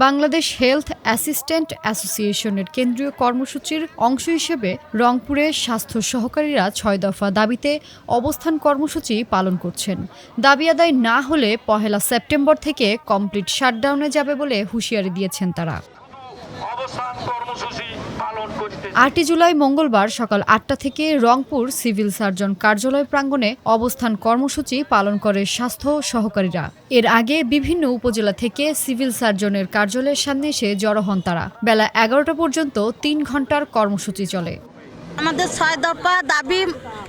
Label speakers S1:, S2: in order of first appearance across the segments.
S1: Bangladesh health assistant অ্যাসোসিয়েশনের কেন্দ্রীয় কর্মসূচির অংশ হিসেবে রংপুরে স্বাস্থ্য সহকারীরা ৬ দফা দাবিতে অবস্থান কর্মসূচি পালন করছেন। দাবি আদায় না হলে ১ সেপ্টেম্বর থেকে কমপ্লিট শাটডাউনে যাবে বলে হুঁশিয়ারি দিয়েছেন তারা। ৮ জুলাই মঙ্গলবার সকাল ৮টা থেকে রংপুর সিভিল সার্জন কার্যালয় প্রাঙ্গণে অবস্থান কর্মসূচি পালন করে স্বাস্থ্য সহকারীরা। এর আগে বিভিন্ন উপজেলা থেকে সিভিল সার্জনের কার্যালয়ের সামনে এসে জড়ো হন তারা। বেলা ১১টা পর্যন্ত ৩ ঘণ্টার কর্মসূচি চলে।
S2: আমাদের ৬ দফা দাবি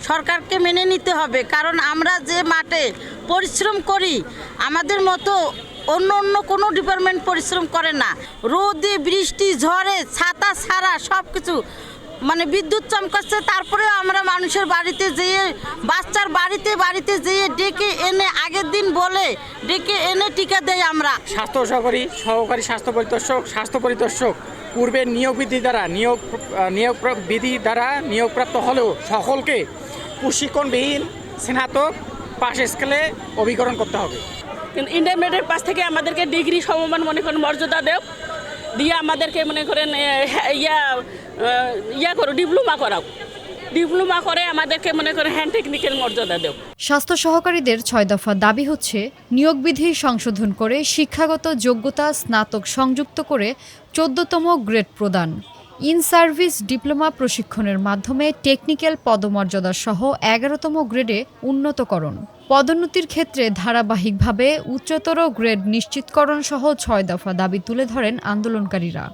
S2: সরকারকে মেনে নিতে হবে, কারণ আমরা যে মাঠে পরিশ্রম করি আমাদের মতো অন্য কোনো ডিপার্টমেন্ট পরিশ্রম করে না। রোদে বৃষ্টি ঝড়ে ছাতা ছাড়া সব কিছু বিদ্যুৎ চমকাচ্ছে, তারপরেও আমরা মানুষের বাড়িতে যেয়ে বাচ্চার বাড়িতে যেয়ে ডেকে এনে আগের দিন বলে ডেকে এনে টিকা দেয়। আমরা
S3: স্বাস্থ্য সহকারী স্বাস্থ্য পরিদর্শক পূর্বের নিয়োগ বিধি দ্বারা নিয়োগপ্রাপ্ত হলেও সকলকে প্রশিক্ষণবিহীন স্নাতক পাস স্কেলে অভিকরণ করতে হবে।
S4: কিন্তু ইন্টারমিডিয়েট পাস থেকে আমাদেরকে ডিগ্রি সমমান মর্যাদা দেও দিয়ে আমাদেরকে ডিপ্লোমা করে আমাদেরকে হ্যান্ড টেকনিক্যাল মর্যাদা দেও।
S1: স্বাস্থ্য সহকারীদের ৬ দফা দাবি হচ্ছে নিয়োগ বিধি সংশোধন করে শিক্ষাগত যোগ্যতা স্নাতক সংযুক্ত করে ১৪তম গ্রেড প্রদান, ইন সার্ভিস ডিপ্লোমা প্রশিক্ষণের মাধ্যমে টেকনিক্যাল পদমর্যাদা সহ ১১তম গ্রেডে উন্নতকরণ, পদোন্নতির ক্ষেত্রে ধারাবাহিকভাবে উচ্চতর গ্রেড নিশ্চিতকরণ সহ ৬ দফা দাবি তুলে ধরেন আন্দোলনকারীরা।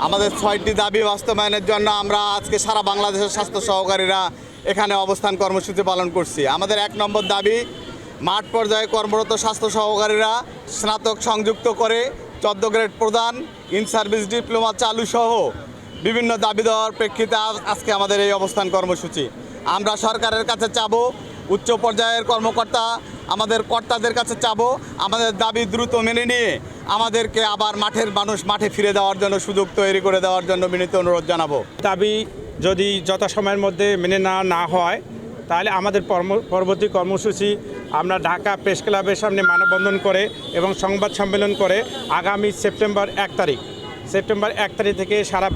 S5: আমাদের ৬টি দাবি বাস্তবায়নের জন্য আমরা আজকে সারা বাংলাদেশের স্বাস্থ্য সহকারীরা এখানে অবস্থান কর্মসূচি পালন করছি। আমাদের ১ নম্বর দাবি, মাঠ পর্যায়ে কর্মরত স্বাস্থ্য সহকারীরা স্নাতক সংযুক্ত করে ১৪ গ্রেড প্রদান, ইন সার্ভিস ডিপ্লোমা চালু সহ বিভিন্ন দাবি দেওয়ার প্রেক্ষিতে আজকে আমাদের এই অবস্থান কর্মসূচি। আমরা সরকারের কাছে চাবো, উচ্চ পর্যায়ের আমাদের কর্তাদের কাছে চাবো, আমাদের দাবি দ্রুত মেনে নিয়ে আমাদেরকে আবার মানুষ মাঠে ফিরে দেওয়ার জন্য সুযোগ তৈরি করে দেওয়ার জন্য বিনীত অনুরোধ জানাবো।
S3: দাবি যদি যথাসময়ের মধ্যে মেনে না হয় তাহলে আমাদের পরবর্তী কর্মসূচি আমরা ঢাকা প্রেস ক্লাবের সামনে মানববন্ধন করে এবং সংবাদ সম্মেলন করে আগামী সেপ্টেম্বর ১ তারিখ থেকে সারা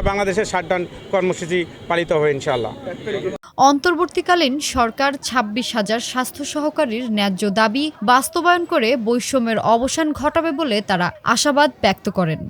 S3: বাংলাদেশের শাটডাউন কর্মসূচি পালিত হবে ইনশাআল্লাহ।
S1: অন্তর্বর্তীকালীন সরকার ২৬,০০০ স্বাস্থ্য সহকারীর ন্যায্য দাবি বাস্তবায়ন করে বৈষম্যের অবসান ঘটাবে বলে তারা আশাবাদ ব্যক্ত করেন।